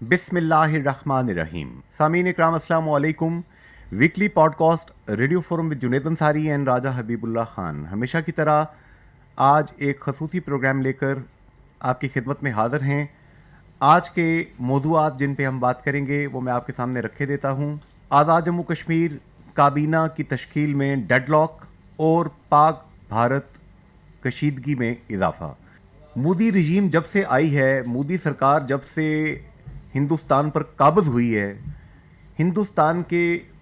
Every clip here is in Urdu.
بسم اللہ الرحمن الرحیم. سامعین اکرام السلام علیکم. Weekly podcast radio forum with Junaid Ansari and Raja Habib Ullah Khan ہمیشہ کی طرح آج ایک خصوصی پروگرام لے کر آپ کی خدمت میں حاضر ہیں. آج کے موضوعات جن پہ ہم بات کریں گے وہ میں آپ کے سامنے رکھے دیتا ہوں. آزاد جموں کشمیر کابینہ کی تشکیل میں ڈیڈ لاک اور پاک بھارت کشیدگی میں اضافہ. مودی رژیم جب سے آئی ہے، مودی سرکار جب سے ہندوستان پر قابض ہوئی ہے، ہندوستان کے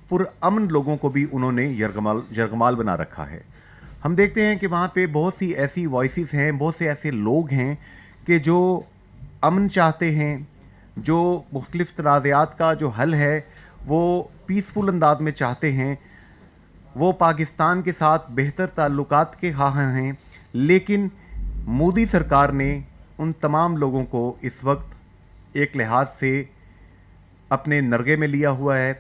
پرامن لوگوں کو بھی انہوں نے یرغمال بنا رکھا ہے. ہم دیکھتے ہیں کہ وہاں پہ بہت سی ایسی وائسز ہیں، بہت سے ایسے لوگ ہیں کہ جو امن چاہتے ہیں، جو مختلف تنازعات کا جو حل ہے وہ پیسفل انداز میں چاہتے ہیں، وہ پاکستان کے ساتھ بہتر تعلقات کے خواہاں ہیں. لیکن مودی سرکار نے ان تمام لوگوں کو اس وقت ایک لحاظ سے اپنے نرغے میں لیا ہوا ہے،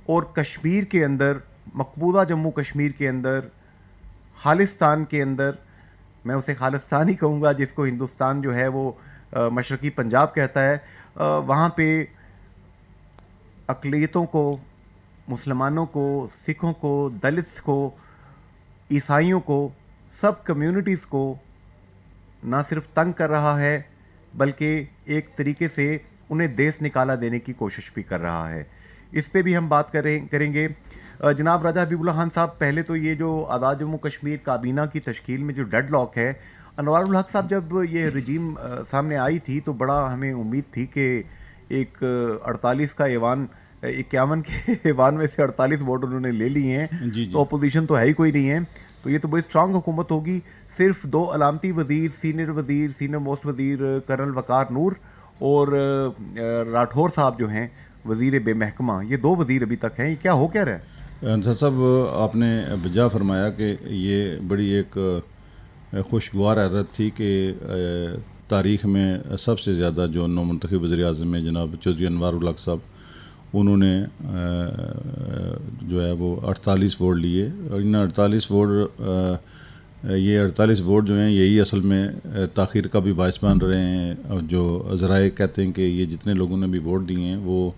اور کشمیر کے اندر، مقبوضہ جموں کشمیر کے اندر، خالصتان کے اندر، میں اسے خالصتان ہی کہوں گا جس کو ہندوستان جو ہے وہ مشرقی پنجاب کہتا ہے، وہاں پہ اقلیتوں کو، مسلمانوں کو، سکھوں کو، دلتس کو، عیسائیوں کو، سب کمیونٹیز کو نہ صرف تنگ کر رہا ہے بلکہ ایک طریقے سے انہیں دیس نکالا دینے کی کوشش بھی کر رہا ہے. اس پہ بھی ہم بات کریں گے. جناب راجہ حبیب اللہ خان صاحب، پہلے تو یہ جو آزاد جموں کشمیر کابینہ کی تشکیل میں جو ڈیڈ لاک ہے، انوار الحق صاحب جب یہ رجیم سامنے آئی تھی تو بڑا ہمیں امید تھی کہ ایک 48 کا ایوان، 51 کے ایوان میں سے 48 ووٹ انہوں نے لے لیے ہیں، تو اپوزیشن تو ہے ہی کوئی نہیں ہے، تو یہ تو بڑی اسٹرانگ حکومت ہوگی. صرف 2 علامتی وزیر، سینئر موسٹ وزیر کرنل وقار نور اور راٹھور صاحب جو ہیں وزیر بے محکمہ، یہ 2 وزیر ابھی تک ہیں. یہ کیا ہو کیا رہا ہے؟ انصر صاحب، آپ نے بجا فرمایا کہ یہ بڑی ایک خوشگوار عادت تھی کہ تاریخ میں سب سے زیادہ جو نو منتخب وزیر اعظم ہیں جناب چودھری انوار الحق صاحب، انہوں نے جو ہے وہ 48 ووٹ لیے. اور ان 48 ووٹ، یہ 48 ووٹ جو ہیں یہی اصل میں تاخیر کا بھی باعث بن رہے ہیں. اور جو ذرائع کہتے ہیں کہ یہ جتنے لوگوں نے بھی ووٹ دیے ہیں وہ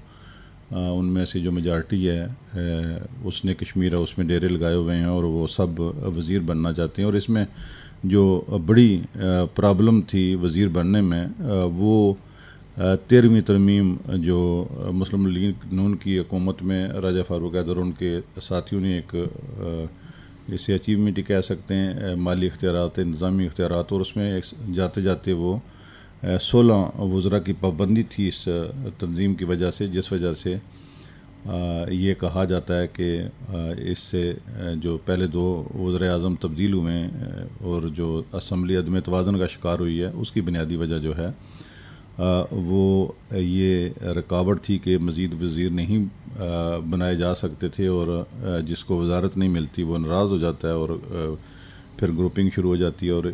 ان میں سے جو میجارٹی ہے اس نے کشمیر ہے اس میں ڈیرے لگائے ہوئے ہیں اور وہ سب وزیر بننا چاہتے ہیں. اور اس میں جو بڑی پرابلم تھی وزیر بننے میں، وہ 13ویں ترمیم جو مسلم لیگ نون کی حکومت میں راجہ فاروق حیدر ان کے ساتھیوں نے ایک اسے اچیومنٹ ہی کہہ سکتے ہیں، مالی اختیارات، انتظامی اختیارات، اور اس میں جاتے جاتے وہ 16 وزراء کی پابندی تھی اس تنظیم کی وجہ سے، جس وجہ سے یہ کہا جاتا ہے کہ اس سے جو پہلے 2 وزراء اعظم تبدیل ہوئے ہیں اور جو اسمبلی عدم توازن کا شکار ہوئی ہے، اس کی بنیادی وجہ جو ہے وہ یہ رکاوٹ تھی کہ مزید وزیر نہیں بنائے جا سکتے تھے، اور جس کو وزارت نہیں ملتی وہ ناراض ہو جاتا ہے اور پھر گروپنگ شروع ہو جاتی ہے اور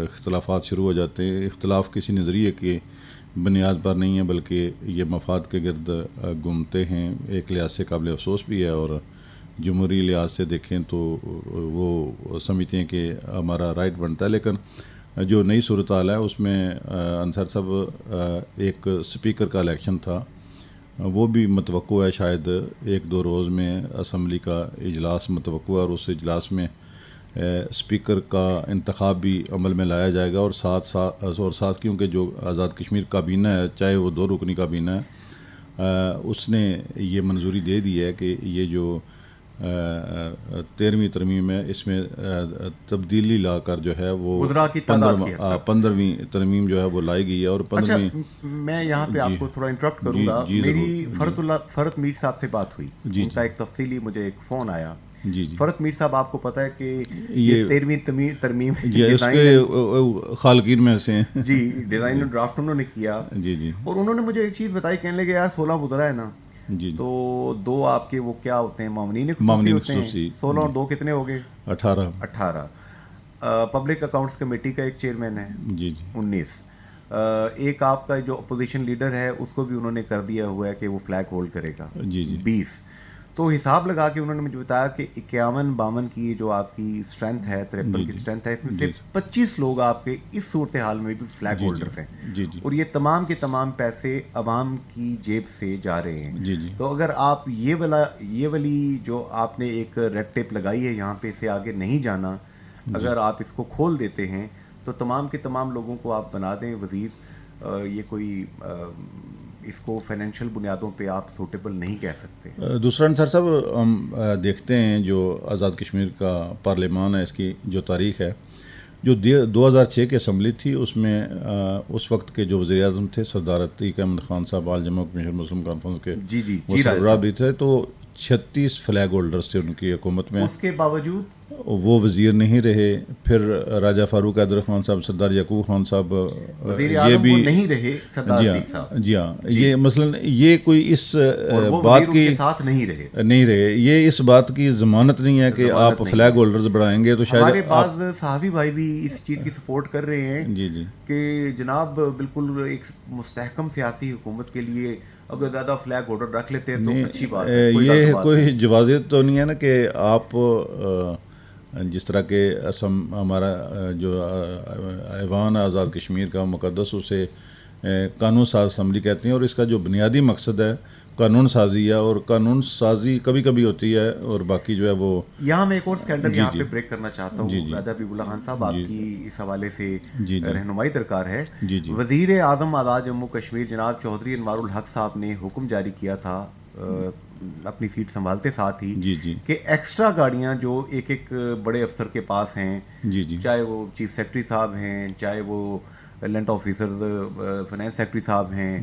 اختلافات شروع ہو جاتے ہیں. اختلاف کسی نظریے کی بنیاد پر نہیں ہے بلکہ یہ مفاد کے گرد گھومتے ہیں. ایک لحاظ سے قابل افسوس بھی ہے، اور جمہوری لحاظ سے دیکھیں تو وہ سمجھتے ہیں کہ ہمارا رائٹ بنتا ہے. لیکن جو نئی صورتحال ہے اس میں انصر صاحب ایک اسپیکر کا الیکشن تھا، وہ بھی متوقع ہے، شاید 1-2 روز میں اسمبلی کا اجلاس متوقع ہے، اور اس اجلاس میں اسپیکر کا انتخاب بھی عمل میں لایا جائے گا. اور ساتھ کیونکہ جو آزاد کشمیر کابینہ ہے، چاہے وہ 2 رکنی کابینہ ہے، اس نے یہ منظوری دے دی ہے کہ یہ جو 13ویں ترمیم ہے اس میں تبدیلی لا کر جو ہے وہ 15ویں ترمیم جو ہے وہ لائی گئی ہے. اور 15ویں، میں یہاں پہ آپ کو تھوڑا انٹرپٹ کروں گا. میری فرت میر صاحب سے بات ہوئی، ان کا ایک تفصیلی مجھے ایک فون آیا. فرت میر صاحب آپ کو پتہ ہے کہ یہ 13ویں ترمیم خالقین میں سے ہیں، جی، ڈیزائن اور ڈرافٹ انہوں نے کیا. اور انہوں نے مجھے ایک چیز بتائی، کہنے لگے یار 16 وزراء ہے نا، تو 2 آپ کے وہ کیا ہوتے ہیں، معاونین خصوصی ہوتے ہیں، 16 اور 2 کتنے ہو گئے؟ 18. پبلک اکاؤنٹس کمیٹی کا ایک چیئرمین ہے، 19. ایک آپ کا جو اپوزیشن لیڈر ہے اس کو بھی انہوں نے کر دیا ہوا ہے کہ وہ فلیگ ہولڈ کرے گا، 20. تو حساب لگا کے انہوں نے مجھے بتایا کہ 51-52 کی جو آپ کی اسٹرینتھ ہے، 53 کی اسٹرینتھ ہے، اس میں سے 25 لوگ آپ کے اس صورتحال میں بھی فلیگ ہولڈرس ہیں، اور یہ تمام کے تمام پیسے عوام کی جیب سے جا رہے ہیں. تو اگر آپ یہ والی جو آپ نے ایک ریڈ ٹیپ لگائی ہے یہاں پہ، اسے آگے نہیں جانا، اگر آپ اس کو کھول دیتے ہیں تو تمام کے تمام لوگوں کو آپ بنا دیں وزیر. یہ کوئی اس کو فائنینشیل بنیادوں پہ آپ سوٹیبل نہیں کہہ سکتے. دوسرا انصار صاحب، ہم دیکھتے ہیں جو آزاد کشمیر کا پارلیمان ہے، اس کی جو تاریخ ہے، جو 2006 کی اسمبلی تھی، اس میں اس وقت کے جو وزیر اعظم تھے سردار عتیق احمد خان صاحب، آل جموں کشمیر مسلم کانفرنس کے وہ سربراہ بھی تھے، تو 36 فلیگ ہولڈرز تھے ان کی حکومت میں. اس کے باوجود وہ وزیر نہیں رہے. پھر راجہ فاروق حیدر خان صاحب، سردار یعقوب خان صاحب، یہ بھی نہیں رہے. سردار عتیق صاحب، جی ہاں، یہ مثلاً یہ کوئی اس بات کی ساتھ نہیں رہے، یہ اس بات کی ضمانت نہیں ہے کہ آپ فلیگ ہولڈرز بڑھائیں گے. تو شاید ہمارے بعض صحافی بھائی بھی اس چیز کی سپورٹ کر رہے ہیں کہ جناب بالکل ایک مستحکم سیاسی حکومت کے لیے اگر زیادہ فلیگ ہولڈر رکھ لیتے ہیں تو اچھی بات ہے. یہ کوئی جوازیت تو نہیں ہے نا کہ آپ جس طرح کہ ہمارا جو ایوان آزاد کشمیر کا مقدس، اسے قانون ساز اسمبلی کہتے ہیں، اور اس کا جو بنیادی مقصد ہے قانون سازی ہے، اور قانون سازی کبھی کبھی ہوتی ہے اور باقی جو ہے وہ. یہاں میں ایک اور اسکینڈل یہاں پہ بریک کرنا چاہتا ہوں. راجہ حبیب اللہ خان صاحب، آپ کی اس حوالے سے رہنمائی درکار ہے. وزیر اعظم آزاد جموں کشمیر جناب چودھری انوار الحق صاحب نے حکم جاری کیا تھا اپنی سیٹ سنبھالتے ساتھ ہی کہ ایکسٹرا گاڑیاں جو ایک بڑے افسر کے پاس ہیں، چاہے وہ چیف سیکرٹری صاحب ہیں، چاہے وہ لینڈ آفیسرز فائنانس سیکرٹری صاحب ہیں،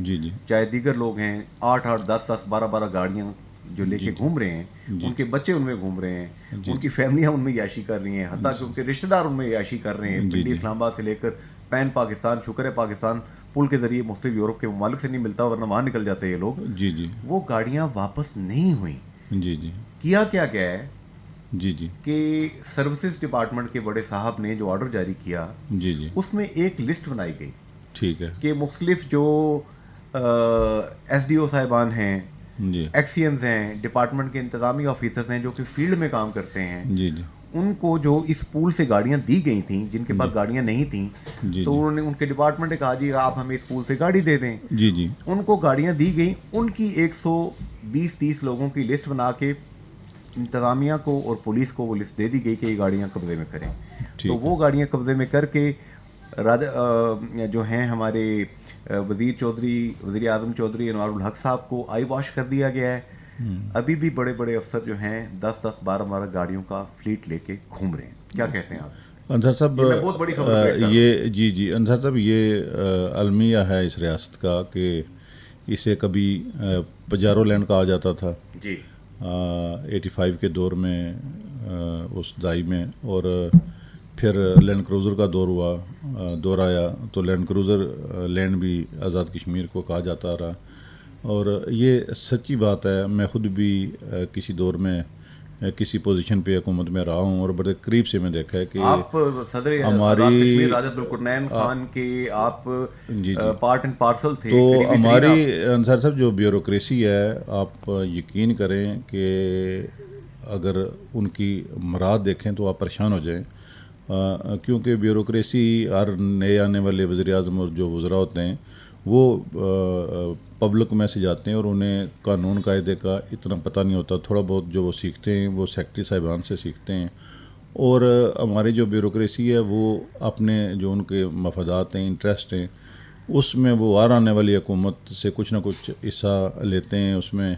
چاہے دیگر لوگ ہیں، 8-8 10-10 12-12 گاڑیاں جو لے کے گھوم رہے ہیں، ان کے بچے ان میں گھوم رہے ہیں، ان کی فیملیاں ان میں عیاشی کر رہی ہیں، حتیٰ کہ ان کے رشتہ دار ان میں عیاشی کر رہے ہیں. پنڈی اسلام آباد سے لے کر پین پاکستان، شکر ہے پاکستان پل کے ذریعے مختلف یورپ کے ممالک سے نہیں ملتا، ورنہ وہاں نکل جاتے یہ لوگ. وہ گاڑیاں واپس نہیں ہوئیں. کیا گیا ہے کہ سروسز ڈپارٹمنٹ کے بڑے صاحب نے جو آرڈر جاری کیا، اس میں ایک لسٹ بنائی گئی، ٹھیک ہے، کہ مختلف جو ایس ڈی او صاحبان ہیں، ایکسینز ہیں، ڈپارٹمنٹ کے انتظامی آفیسرز ہیں جو کہ فیلڈ میں کام کرتے ہیں، ان کو جو اس پول سے گاڑیاں دی گئی تھیں، جن کے پاس گاڑیاں نہیں تھیں، تو انہوں نے ان کے ڈپارٹمنٹ نے کہا جی آپ ہمیں اس پول سے گاڑی دے دیں. ان کو گاڑیاں دی گئیں. ان کی 120-30 لوگوں کی لسٹ بنا کے انتظامیہ کو اور پولیس کو وہ لسٹ دے دی گئی کہ یہ گاڑیاں قبضے میں کریں. تو وہ گاڑیاں قبضے میں کر کے جو ہیں ہمارے وزیر اعظم چودھری انوار الحق صاحب کو آئی واش کر دیا گیا ہے. ابھی بھی بڑے بڑے افسر جو ہیں 10-10 12-12 گاڑیوں کا فلیٹ لے کے گھوم رہے ہیں. کیا کہتے ہیں آپ؟ انصار صاحب، بہت بڑی خبر یہ انصار صاحب، یہ المیہ ہے اس ریاست کا کہ اسے کبھی پجارو لینڈ کہا جاتا تھا 85 کے دور میں، اس دہائی میں، اور پھر لینڈ کروزر کا دور آیا تو لینڈ کروزر لینڈ بھی آزاد کشمیر کو کہا جاتا رہا. اور یہ سچی بات ہے، میں خود بھی کسی دور میں کسی پوزیشن پہ حکومت میں رہا ہوں، اور بڑے قریب سے میں دیکھا ہے کہ آپ صدر ہماری راجہ عبدالقرنین خان کے آپ پارٹ اینڈ پارسل تھے. تو ہماری انصار صاحب جو بیوروکریسی ہے، آپ یقین کریں کہ اگر ان کی مراد دیکھیں تو آپ پریشان ہو جائیں، کیونکہ بیوروکریسی ہر نئے آنے والے وزیر اعظم اور جو وزراء ہوتے ہیں وہ پبلک میں سے جاتے ہیں اور انہیں قانون قاعدے کا اتنا پتہ نہیں ہوتا. تھوڑا بہت جو وہ سیکھتے ہیں وہ سیکرٹری صاحبان سے سیکھتے ہیں، اور ہماری جو بیوروکریسی ہے وہ اپنے جو ان کے مفادات ہیں، انٹرسٹ ہیں، اس میں وہ آنے والی حکومت سے کچھ نہ کچھ حصہ لیتے ہیں. اس میں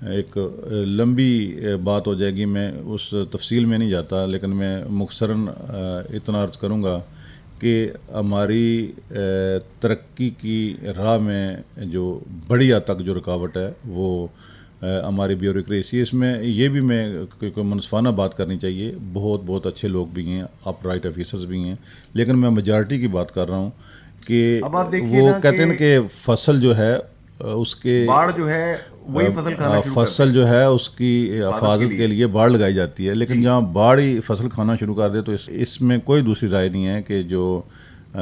ایک لمبی بات ہو جائے گی، میں اس تفصیل میں نہیں جاتا، لیکن میں مختصراً اتنا عرض کروں گا کہ ہماری ترقی کی راہ میں جو بڑی حد تک جو رکاوٹ ہے وہ ہماری بیوروکریسی. اس میں یہ بھی میں کوئی منصفانہ بات کرنی چاہیے، بہت اچھے لوگ بھی ہیں، اپ رائٹ آفیسرز بھی ہیں، لیکن میں میجارٹی کی بات کر رہا ہوں کہ وہ کہتے ہیں کہ فصل جو ہے اس کے باڑ جو ہے وہی فصل جو ہے اس کی حفاظت کے لیے باڑ لگائی جاتی ہے، لیکن جہاں باڑ ہی فصل کھانا شروع کر دے تو اس میں کوئی دوسری رائے نہیں ہے کہ جو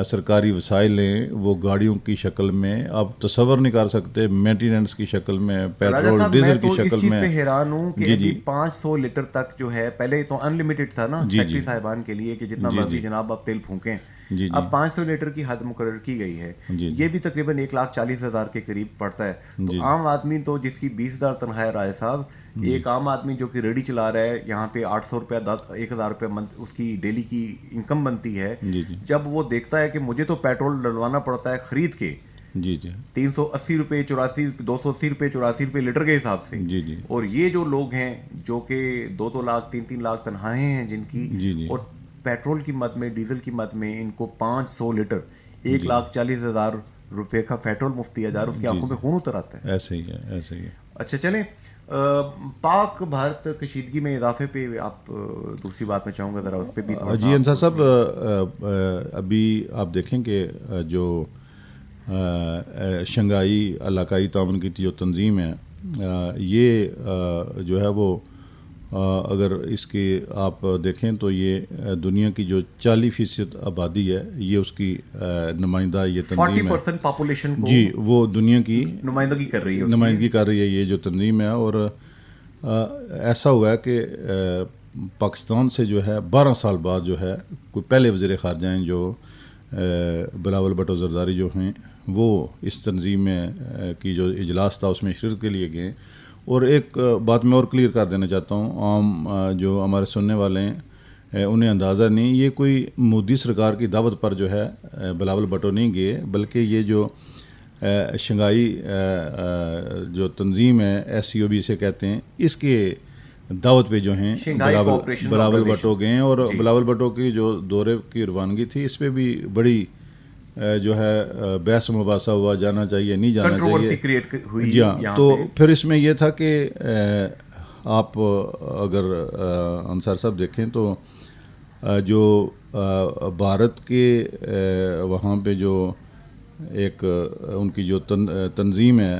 سرکاری وسائل ہیں وہ گاڑیوں کی شکل میں آپ تصور نہیں کر سکتے، مینٹیننس کی شکل میں، راجہ پیٹرول صاحب ڈیزل میں کی تو اس شکل چیز میں. پہ حیران ہوں کہ جی ابھی جی 500 لیٹر تک جو ہے، پہلے تو ان لمیٹڈ تھا نا جی سیکٹری جی صاحبان کے لیے کہ جتنا جی مرضی جی جناب آپ تیل پھونکیں، جی جی اب 500 لیٹر کی حد مقرر کی گئی ہے. جی یہ بھی تقریباً 1,40,000 کے قریب پڑتا ہے. تو جی عام آدمی تو جس کی 20,000 تنخواہ ہے راجہ صاحب، ایک عام آدمی جو کہ ریڈی چلا رہا ہے یہاں پہ 800 روپیہ 1,000 روپیہ منتھ اس کی ڈیلی کی انکم بنتی ہے، جی جی جب وہ دیکھتا ہے کہ مجھے تو پیٹرول ڈلوانا پڑتا ہے خرید کے جی جی 380 روپے 280 روپے 84 روپے لیٹر کے حساب سے، جی جی اور یہ جو لوگ ہیں جو کہ 2 لاکھ 3 لاکھ تنخواہیں ہیں جن کی، جی جی اور پیٹرول کی مد میں ڈیزل کی مد میں ان کو 500 لیٹر جی 1,40,000 روپے کا پیٹرول مفت دیا جا رہا ہے، اس کی آنکھوں میں خون اتر آتا ہے. ایسے ہی ہے، ایسے ہی ہے. اچھا چلیں، پاک بھارت کشیدگی میں اضافے پہ آپ دوسری بات میں چاہوں گا ذرا اس پہ بھی تھوڑا جی انصار صاحب، ابھی آپ دیکھیں کہ جو شنگھائی علاقائی تعاون کی جو تنظیم ہے، یہ جو ہے وہ اگر اس کی آپ دیکھیں تو یہ دنیا کی جو 40% آبادی ہے یہ اس کی نمائندہ یہ تنظیم ہے. 40% پاپولیشن کو جی وہ دنیا کی نمائندگی کر رہی ہے، نمائندگی کر رہی ہے یہ جو تنظیم ہے. اور ایسا ہوا ہے کہ پاکستان سے جو ہے 12 سال بعد جو ہے کوئی پہلے وزیر خارجہ ہیں جو بلاول بھٹو زرداری جو ہیں، وہ اس تنظیم میں کی جو اجلاس تھا اس میں شرکت کے لیے گئے. اور ایک بات میں اور کلیئر کر دینا چاہتا ہوں، عام جو ہمارے سننے والے ہیں انہیں اندازہ نہیں، یہ کوئی مودی سرکار کی دعوت پر جو ہے بلاول بھٹو نہیں گئے، بلکہ یہ جو شنگھائی جو تنظیم ہے SCOB سے کہتے ہیں، اس کے دعوت پہ جو ہیں بلاول بھٹو گئے ہیں. اور بلاول بھٹو کی جو دورے کی روانگی تھی اس پہ بھی بڑی جو ہے بحث مباحثہ ہوا، جانا چاہیے نہیں جانا چاہیے. جی ہاں، تو پھر اس میں یہ تھا کہ آپ اگر انصار صاحب دیکھیں تو جو بھارت کے وہاں پہ جو ایک ان کی جو تنظیم ہے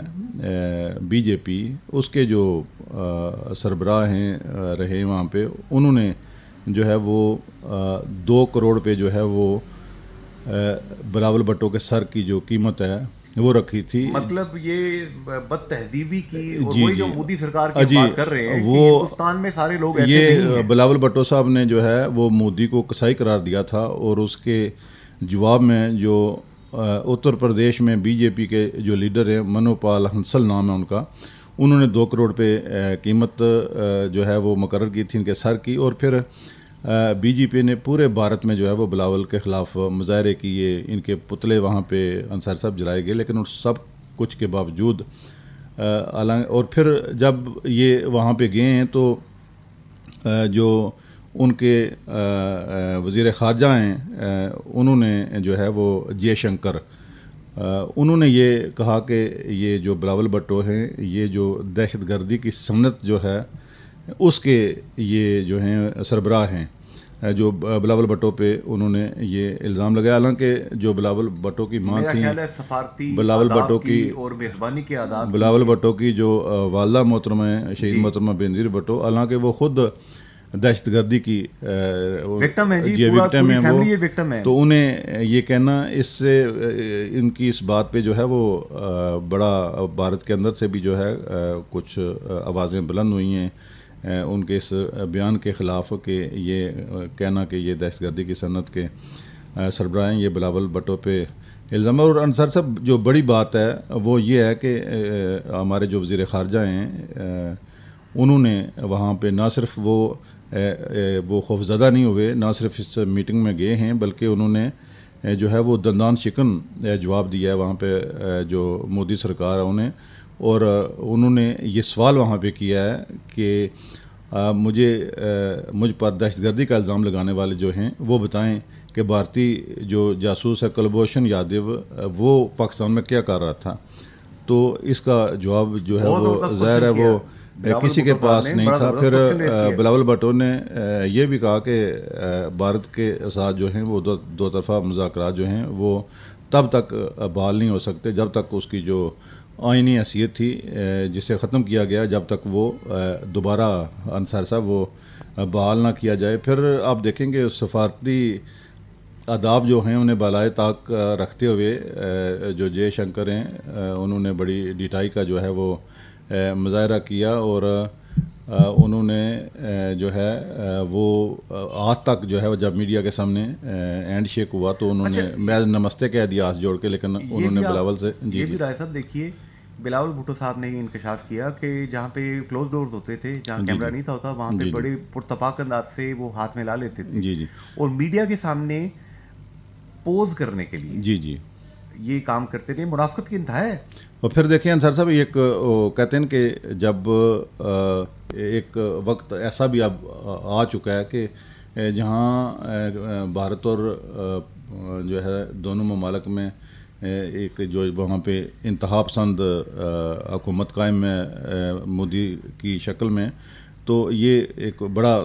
BJP، اس کے جو سربراہ ہیں رہے وہاں پہ، انہوں نے جو ہے وہ 2 کروڑ پہ جو ہے وہ بلاول بھٹو کے سر کی جو قیمت ہے وہ رکھی تھی. مطلب یہ بد تہذیبی کی، اور وہی جو مودی سرکار کی بات کر رہے ہیں وہ کہ ہندوستان میں سارے لوگ ایسے نہیں ہیں. بلاول بھٹو صاحب نے جو ہے وہ مودی کو کسائی قرار دیا تھا، اور اس کے جواب میں جو اتر پردیش میں BJP کے جو لیڈر ہیں منو پال ہنسل نام ہے ان کا، انہوں نے 2 کروڑ پہ قیمت جو ہے وہ مقرر کی تھی ان کے سر کی. اور پھر BJP نے پورے بھارت میں جو ہے وہ بلاول کے خلاف مظاہرے کیے، ان کے پتلے وہاں پہ انصار صاحب جلائے گئے. لیکن اس سب کچھ کے باوجود اور پھر جب یہ وہاں پہ گئے ہیں تو جو ان کے وزیر خارجہ ہیں انہوں نے جو ہے وہ جے شنکر، انہوں نے یہ کہا کہ یہ جو بلاول بھٹو ہیں یہ جو دہشت گردی کی صنعت جو ہے اس کے یہ جو ہیں سربراہ ہیں. جو بلاول بھٹو پہ انہوں نے یہ الزام لگایا، حالانکہ جو بلاول بھٹو کی ماں تھیں، بلاول بھٹو کی اور میزبانی کے آداب، بلاول بھٹو کی جو والدہ محترمہ ہیں شہید محترمہ بینظیر بھٹو، حالانکہ وہ خود دہشت گردی کی وکٹم ہے، وکٹم ہیں وہ، وکٹم ہے. تو انہیں یہ کہنا اس سے ان کی اس بات پہ جو ہے وہ بڑا بھارت کے اندر سے بھی جو ہے کچھ آوازیں بلند ہوئی ہیں ان کے اس بیان کے خلاف کہ یہ کہنا کہ یہ دہشت گردی کی صنعت کے سربراہ ہیں، یہ بلاول بھٹو پہ الزام. اور انصار صاحب جو بڑی بات ہے وہ یہ ہے کہ ہمارے جو وزیر خارجہ ہیں انہوں نے وہاں پہ نہ صرف وہ خوفزدہ نہیں ہوئے، نہ صرف اس میٹنگ میں گئے ہیں، بلکہ انہوں نے جو ہے وہ دندان شکن جواب دیا ہے وہاں پہ جو مودی سرکار ہے انہیں. اور انہوں نے یہ سوال وہاں پہ کیا ہے کہ مجھ پر دہشت گردی کا الزام لگانے والے جو ہیں وہ بتائیں کہ بھارتی جو جاسوس ہے کلبھوشن یادو وہ پاکستان میں کیا کر رہا تھا. تو اس کا جواب جو ہے وہ ظاہر ہے وہ کسی کے پاس نہیں تھا. پھر بلاول بھٹو نے یہ بھی کہا کہ بھارت کے ساتھ جو ہیں وہ دو طرفہ مذاکرات جو ہیں وہ تب تک بحال نہیں ہو سکتے جب تک اس کی جو آئینی حیثیت تھی جسے ختم کیا گیا، جب تک وہ دوبارہ انصار صاحب وہ بحال نہ کیا جائے. پھر آپ دیکھیں گے سفارتی آداب جو ہیں انہیں بالائے طاق رکھتے ہوئے جو جے شنکر ہیں انہوں نے بڑی ڈٹائی کا جو ہے وہ مظاہرہ کیا، اور انہوں نے جو ہے وہ آج تک جو ہے جب میڈیا کے سامنے اینڈ شیک ہوا تو انہوں نے میں نمستے کہہ دیا ہاتھ جوڑ کے، لیکن انہوں نے بلاول سے یہ بھی رائے صاحب دیکھیے بلاول بھٹو صاحب نے یہ انکشاف کیا کہ جہاں پہ کلوز ڈورز ہوتے تھے، جہاں کیمرہ نہیں تھا ہوتا، وہاں پہ بڑے پرتپاک انداز سے وہ ہاتھ میں لا لیتے تھے اور میڈیا کے سامنے پوز کرنے کے لیے یہ کام کرتے تھے. منافقت کی انتہا ہے. اور پھر دیکھیں انصار صاحب ایک کہتے ہیں کہ جب ایک وقت ایسا بھی اب آ چکا ہے کہ جہاں بھارت اور جو ہے دونوں ممالک میں ایک جو وہاں پہ انتہا پسند حکومت قائم ہے مودی کی شکل میں، تو یہ ایک بڑا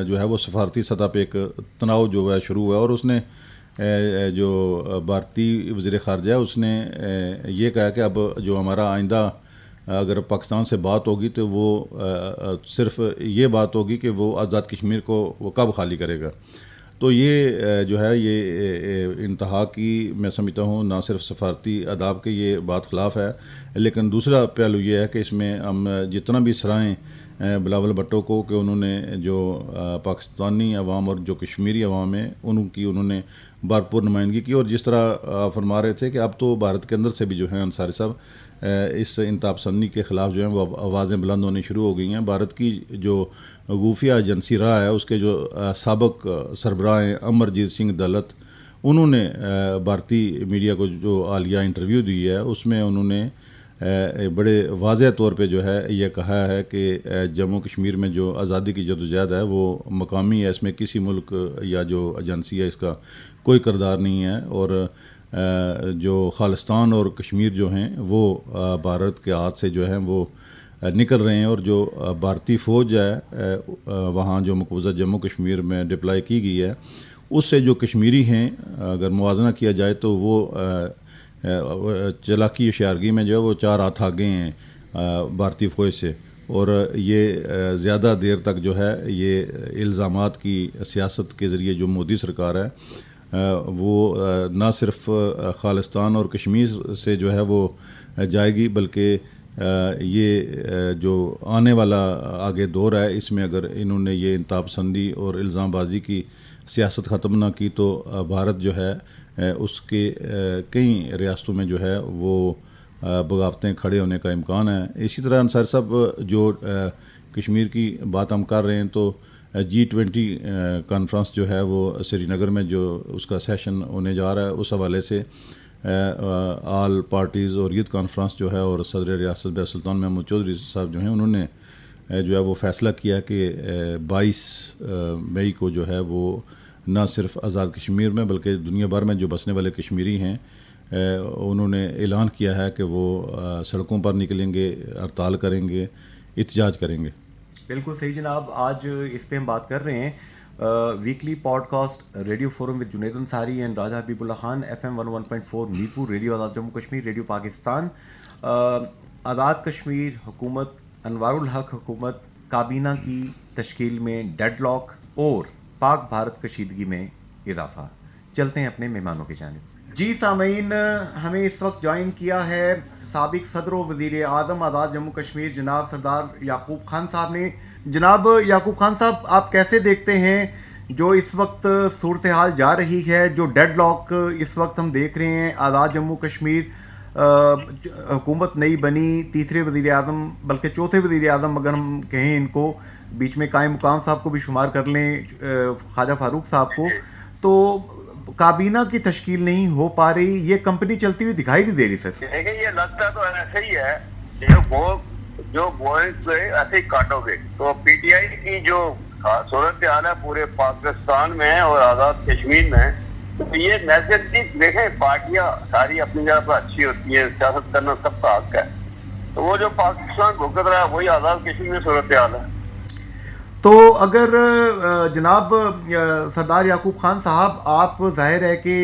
جو ہے وہ سفارتی سطح پہ ایک تناؤ جو ہے شروع ہوا، اور اس نے جو بھارتی وزیر خارجہ ہے اس نے یہ کہا کہ اب جو ہمارا آئندہ اگر پاکستان سے بات ہوگی تو وہ صرف یہ بات ہوگی کہ وہ آزاد کشمیر کو وہ کب خالی کرے گا. تو یہ جو ہے یہ انتہا کی میں سمجھتا ہوں نہ صرف سفارتی آداب کے یہ بات خلاف ہے، لیکن دوسرا پہلو یہ ہے کہ اس میں ہم جتنا بھی سرائیں بلاول بھٹو کو کہ انہوں نے جو پاکستانی عوام اور جو کشمیری عوام ہیں انہوں نے بھرپور نمائندگی کی، اور جس طرح آپ فرما رہے تھے کہ اب تو بھارت کے اندر سے بھی جو ہیں انصاری صاحب اس انتہا پسندی کے خلاف جو ہیں وہ آوازیں بلند ہونی شروع ہو گئی ہیں. بھارت کی جو خفیہ ایجنسی رہا ہے اس کے جو سابق سربراہ ہیں امرجیت سنگھ دلت، انہوں نے بھارتی میڈیا کو جو حالیہ انٹرویو دی ہے اس میں انہوں نے بڑے واضح طور پہ جو ہے یہ کہا ہے کہ جموں کشمیر میں جو آزادی کی جدوجہد ہے وہ مقامی ہے، اس میں کسی ملک یا جو ایجنسی ہے اس کا کوئی کردار نہیں ہے، اور جو خالستان اور کشمیر جو ہیں وہ بھارت کے ہاتھ سے جو ہیں وہ نکل رہے ہیں، اور جو بھارتی فوج ہے وہاں جو مقبوضہ جموں کشمیر میں ڈپلائی کی گئی ہے اس سے جو کشمیری ہیں اگر موازنہ کیا جائے تو وہ چلاکی ہوشیارگی میں جو ہے وہ 4 ہاتھ آگے ہیں بھارتی فوج سے. اور یہ زیادہ دیر تک جو ہے یہ الزامات کی سیاست کے ذریعے جو مودی سرکار ہے وہ نہ صرف خالستان اور کشمیر سے جو ہے وہ جائے گی، بلکہ یہ جو آنے والا آگے دور ہے اس میں اگر انہوں نے یہ انتہا پسندی اور الزام بازی کی سیاست ختم نہ کی تو بھارت جو ہے اس کے کئی ریاستوں میں جو ہے وہ بغاوتیں کھڑے ہونے کا امکان ہے. اسی طرح انصاری صاحب جو کشمیر کی بات ہم کر رہے ہیں تو G20 کانفرنس جو ہے وہ سری نگر میں جو اس کا سیشن ہونے جا رہا ہے، اس حوالے سے آل پارٹیز اور یوتھ کانفرنس جو ہے اور صدر ریاست بحر سلطان محمود چودھری صاحب جو ہیں انہوں نے جو ہے وہ فیصلہ کیا کہ 22 مئی کو جو ہے وہ نہ صرف آزاد کشمیر میں بلکہ دنیا بھر میں جو بسنے والے کشمیری ہیں انہوں نے اعلان کیا ہے کہ وہ سڑکوں پر نکلیں گے، ہڑتال کریں گے، احتجاج کریں گے. بالکل صحیح جناب. آج اس پہ ہم بات کر رہے ہیں weekly podcast radio forum with Junaid Ansari and Raja Habib Ullah Khan FM 101.4 Mirpur radio Azad Jammu Kashmir radio Pakistan. Azad Kashmir حکومت انوار الحق حکومت کابینہ کی تشکیل میں ڈیڈ لاک اور پاک بھارت کشیدگی میں اضافہ. چلتے ہیں اپنے مہمانوں کی جانب. جی سامعین، ہمیں اس وقت جوائن کیا ہے سابق صدر و وزیر اعظم آزاد جموں کشمیر جناب سردار یعقوب خان صاحب نے. جناب یعقوب خان صاحب، آپ کیسے دیکھتے ہیں جو اس وقت صورتحال جا رہی ہے، جو ڈیڈ لاک اس وقت ہم دیکھ رہے ہیں آزاد جموں کشمیر حکومت نئی بنی، تیسرے وزیر اعظم بلکہ چوتھے وزیر اعظم اگر ہم کہیں ان کو، بیچ میں قائم مقام صاحب کو بھی شمار کر لیں خواجہ فاروق صاحب کو، تو کابینہ کی تشکیل نہیں ہو پا رہی، یہ کمپنی چلتی ہوئی دکھائی نہیں دے رہی. سر دیکھیں یہ لگتا تو ایسا ہی ہے جو بوئنگ ایسے ہی کاٹو گے تو پی ٹی آئی کی جو صورتحال ہے پورے پاکستان میں اور آزاد کشمیر میں، تو یہ نیچر کی دیکھیں پارٹیاں ساری اپنی جگہ پر اچھی ہوتی ہیں، سیاست کرنا سب کا حق ہے، تو وہ جو پاکستان بھگت رہا ہے وہی آزاد کشمیر میں صورتحال ہے. تو اگر جناب سردار یعقوب خان صاحب، آپ ظاہر ہے کہ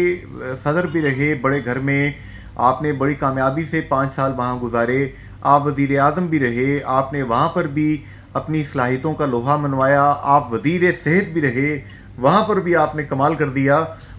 صدر بھی رہے بڑے گھر میں، آپ نے بڑی کامیابی سے 5 سال وہاں گزارے، آپ وزیر اعظم بھی رہے، آپ نے وہاں پر بھی اپنی صلاحیتوں کا لوہا منوایا، آپ وزیر صحت بھی رہے، وہاں پر بھی آپ نے کمال کر دیا.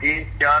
3-4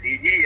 DG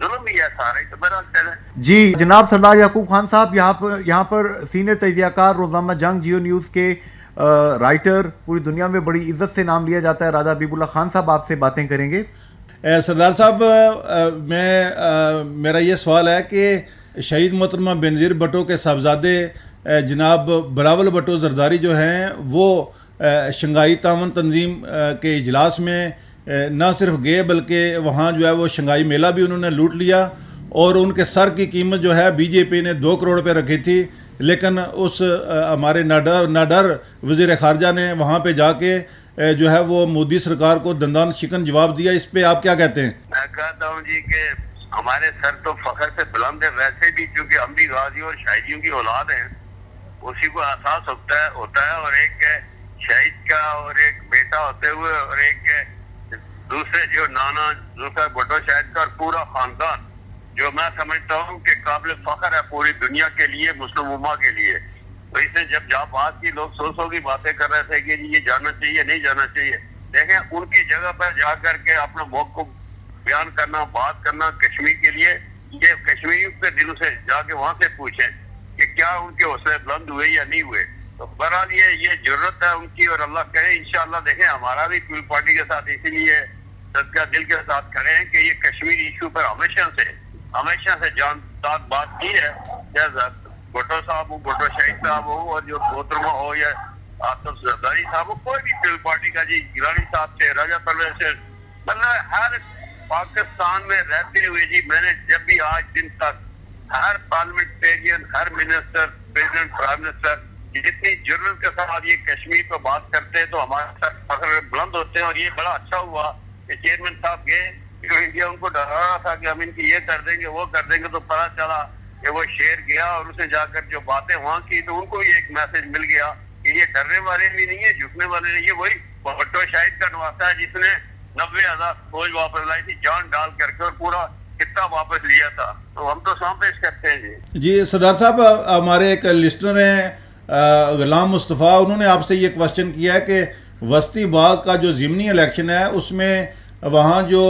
ظلم بھی ہے سارا ہی. تو بہرحال چلے. جی جناب سردار یعقوب خان صاحب، یہاں پر سینئر تجزیہ کار روزنامہ جنگ جیو نیوز کے رائٹر، پوری دنیا میں بڑی عزت سے نام لیا جاتا ہے، راجہ حبیب اللہ خان صاحب آپ سے باتیں کریں گے. سردار صاحب، میرا یہ سوال ہے کہ شہید محترمہ بینظیر بھٹو کے صاحبزادے جناب بلاول بھٹو زرداری جو ہیں وہ شنگھائی تعاون تنظیم کے اجلاس میں نہ صرف گئے بلکہ وہاں جو ہے وہ شنگھائی میلہ بھی انہوں نے لوٹ لیا، اور ان کے سر کی قیمت جو ہے بی جے پی نے 2 کروڑ روپے رکھی تھی، لیکن اس ہمارے ناڈر وزیر خارجہ نے وہاں پہ جا کے جو ہے وہ مودی سرکار کو دندان شکن جواب دیا. اس پہ آپ کیا کہتے ہیں؟ میں کہتا ہوں جی کہ ہمارے سر تو فخر سے بلند ہے، ویسے بھی چونکہ ہم بھی غازی اور شہیدیوں کی اولاد ہیں، اسی کو احساس ہوتا ہے. اور ایک شہید کا اور ایک بیٹا ہوتے ہوئے اور ایک دوسرے جو نانا ذوالفقار بھٹو شہید کا اور پورا خاندان جو میں سمجھتا ہوں کہ قابل فخر ہے پوری دنیا کے لیے، مسلم امہ کے لیے. تو اس نے جب بات کی، لوگ سو کی باتیں کر رہے تھے کہ یہ جانا چاہیے نہیں جانا چاہیے. دیکھیں ان کی جگہ پر جا کر کے اپنا موقف بیان کرنا، بات کرنا کشمیر کے لیے، یہ کشمیریوں کے دلوں سے جا کے وہاں سے پوچھیں کہ کیا ان کے حوصلے بلند ہوئے یا نہیں ہوئے. تو بہرحال یہ ضرورت ہے ان کی، اور اللہ کرے انشاءاللہ. دیکھیں ہمارا بھی پیپل پارٹی کے ساتھ اسی لیے صدقہ دل کے ساتھ کھڑے ہیں کہ یہ کشمیر ایشو پر ہمیشہ سے جان بات کی ہے، چاہے بھٹو صاحب ہو، بھٹو شہید صاحب ہو، اور جو محترمہ ہو یا آصف زرداری صاحب ہو، کوئی بھی پیپل پارٹی کا، جی گیلانی صاحب سے، راجہ پرویز سے، مطلب ہر پاکستان میں رہتے ہوئے جی میں نے جب بھی آج دن تک ہر پارلیمنٹرین، ہر منسٹر، پریزیڈنٹ، پرائم منسٹر جتنی ضرورت کے ساتھ یہ کشمیر پہ بات کرتے ہیں تو ہمارے ساتھ فخر بلند ہوتے ہیں. اور یہ بڑا اچھا ہوا کہ چیئرمین صاحب گئے، جو انڈیا ان کو ڈرا رہا تھا کہ ہم ان کی یہ کر دیں گے وہ کر دیں گے، تو پتہ چلا کہ وہ شہر گیا اور اسے جا کر جو باتیں وہاں کی تو ان کو بھی ایک میسج مل گیا کہ یہ ڈرنے والے بھی نہیں ہے، جھکنے والے نہیں. یہ وہی بھٹو شاہد کا نواسا ہے جس نے 90,000 فوج واپس لائی تھی جان ڈال کر کے اور پورا خطہ واپس لیا تھا. تو ہم تو سام پیش کرتے ہیں. جی سردار صاحب، ہمارے ایک لسٹنر ہیں غلام مصطفیٰ، انہوں نے آپ سے یہ کوشچن کیا ہے کہ وسطی باغ کا جو ضمنی الیکشن ہے اس میں وہاں جو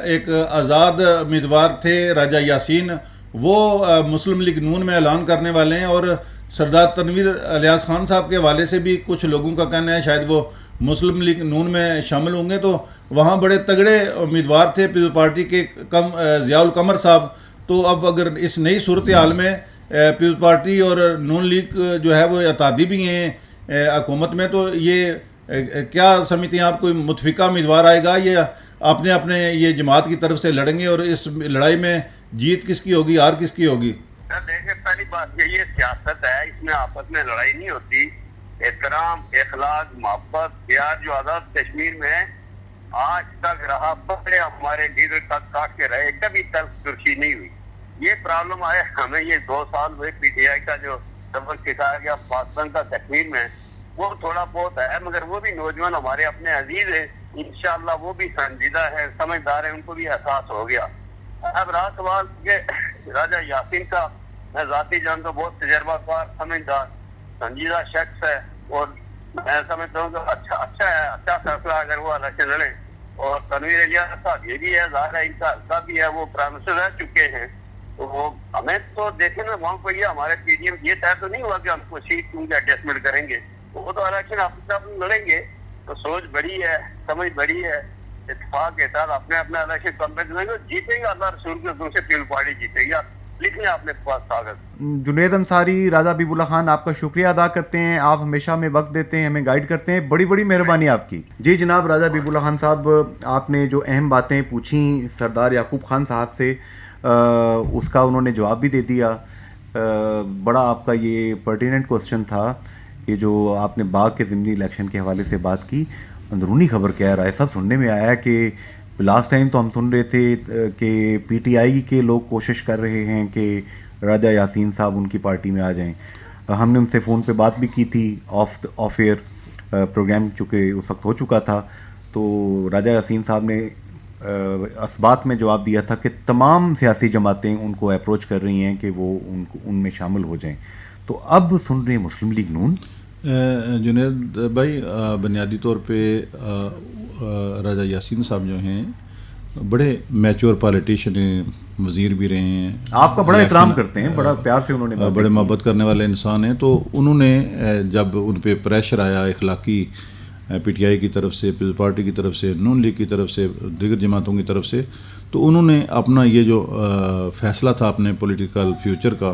ایک آزاد امیدوار تھے راجہ یاسین، وہ مسلم لیگ نون میں اعلان کرنے والے ہیں، اور سردار تنویر الیاس خان صاحب کے حوالے سے بھی کچھ لوگوں کا کہنا ہے شاید وہ مسلم لیگ نون میں شامل ہوں گے. تو وہاں بڑے تگڑے امیدوار تھے پیپل پارٹی کے ضیاء القمر صاحب. تو اب اگر اس نئی صورتحال میں پیپل پارٹی اور نون لیگ جو ہے وہ اتحادی بھی ہیں حکومت میں، تو یہ کیا سمجھتے ہیں آپ، کوئی متفقہ امیدوار آئے گا یا اپنے یہ جماعت کی طرف سے لڑیں گے، اور اس لڑائی میں جیت کس کی ہوگی، ہار کس کی ہوگی؟ دیکھیں پہلی بات یہ سیاست ہے، اس میں آپس میں لڑائی نہیں ہوتی. احترام، اخلاق، محبت، پیار جو آزاد کشمیر میں آج تک رہا، بڑے ہمارے لیڈر تک کاٹ کے رہے، کبھی تک ترشی نہیں ہوئی. یہ پرابلم آئے ہمیں یہ 2 سال ہوئے پی ٹی آئی کا جو سبق سکھایا گیا پاکستان کا کشمیر میں، وہ تھوڑا بہت ہے، مگر وہ بھی نوجوان ہمارے اپنے عزیز ہیں، انشاءاللہ وہ بھی سنجیدہ ہے، سمجھدار ہیں، ان کو بھی احساس ہو گیا. اب رہا سوال کہ راجہ یاسین کا، میں ذاتی جانتا ہوں بہت تجربہ کار، سمجھدار، سنجیدہ شخص ہے، اور میں سمجھتا ہوں کہ اچھا ہے، اچھا فیصلہ اگر وہ الیکشن لڑیں. اور تنویر الیاس صاحب یہ بھی ہے، ظاہر ہے ان کا حلقہ بھی ہے، وہ پرائم منسٹر رہ چکے ہیں. تو وہ ہمیں تو دیکھیں نا وہاں کو، یہ ہمارے پی ڈی ایم یہ طے تو نہیں ہوا کہ ہم کو سیٹ کیوں ایڈجسٹمنٹ کریں گے، وہ تو الیکشن اپنے لڑیں گے. تو سوچ بڑی ہے، سمجھ بڑی ہے، اتفاق کے ساتھ اپنے الیکشن کمپلیٹ کریں گے، جیتیں گے اللہ رسول کے حکم سے پیپل پارٹی جیتے گی. لکھ لیں اپنے پاس کاغذ. جنید انصاری، راجہ حبیب اللہ خان آپ کا شکریہ ادا کرتے ہیں، آپ ہمیشہ ہمیں وقت دیتے ہیں، ہمیں گائیڈ کرتے ہیں، بڑی بڑی مہربانی آپ کی. جی جناب راجہ حبیب اللہ خان صاحب، آپ نے جو اہم باتیں پوچھیں سردار یعقوب خان صاحب سے، اس کا انہوں نے جواب بھی دے دیا. بڑا آپ کا یہ پرٹیننٹ کوسچن تھا، یہ جو آپ نے باغ کے ضمنی الیکشن کے حوالے سے بات کی. اندرونی خبر کہہ رہا ہے، سب سننے میں آیا کہ لاسٹ ٹائم تو ہم سن رہے تھے کہ پی ٹی آئی کے لوگ کوشش کر رہے ہیں کہ راجہ یاسین صاحب ان کی پارٹی میں آ جائیں. ہم نے ان سے فون پہ بات بھی کی تھی، آف ایئر پروگرام چونکہ اس وقت ہو چکا تھا. تو راجہ یاسین صاحب نے اسبات میں جواب دیا تھا کہ تمام سیاسی جماعتیں ان کو اپروچ کر رہی ہیں کہ وہ ان میں شامل ہو جائیں. تو اب سن رہے ہیں مسلم لیگ نون. جنید بھائی، بنیادی طور پہ راجہ یاسین صاحب جو ہیں بڑے میچور پالیٹیشین ہیں, وزیر بھی رہے ہیں, آپ کا بڑا احترام کرتے ہیں, بڑا پیار سے انہوں نے بڑے محبت کرنے والے انسان ہیں. تو انہوں نے جب ان پہ پریشر آیا اخلاقی پی ٹی آئی کی طرف سے, پیپلز پارٹی کی طرف سے, نون لیگ کی طرف سے, دیگر جماعتوں کی طرف سے, تو انہوں نے اپنا یہ جو فیصلہ تھا اپنے پولیٹیکل فیوچر کا,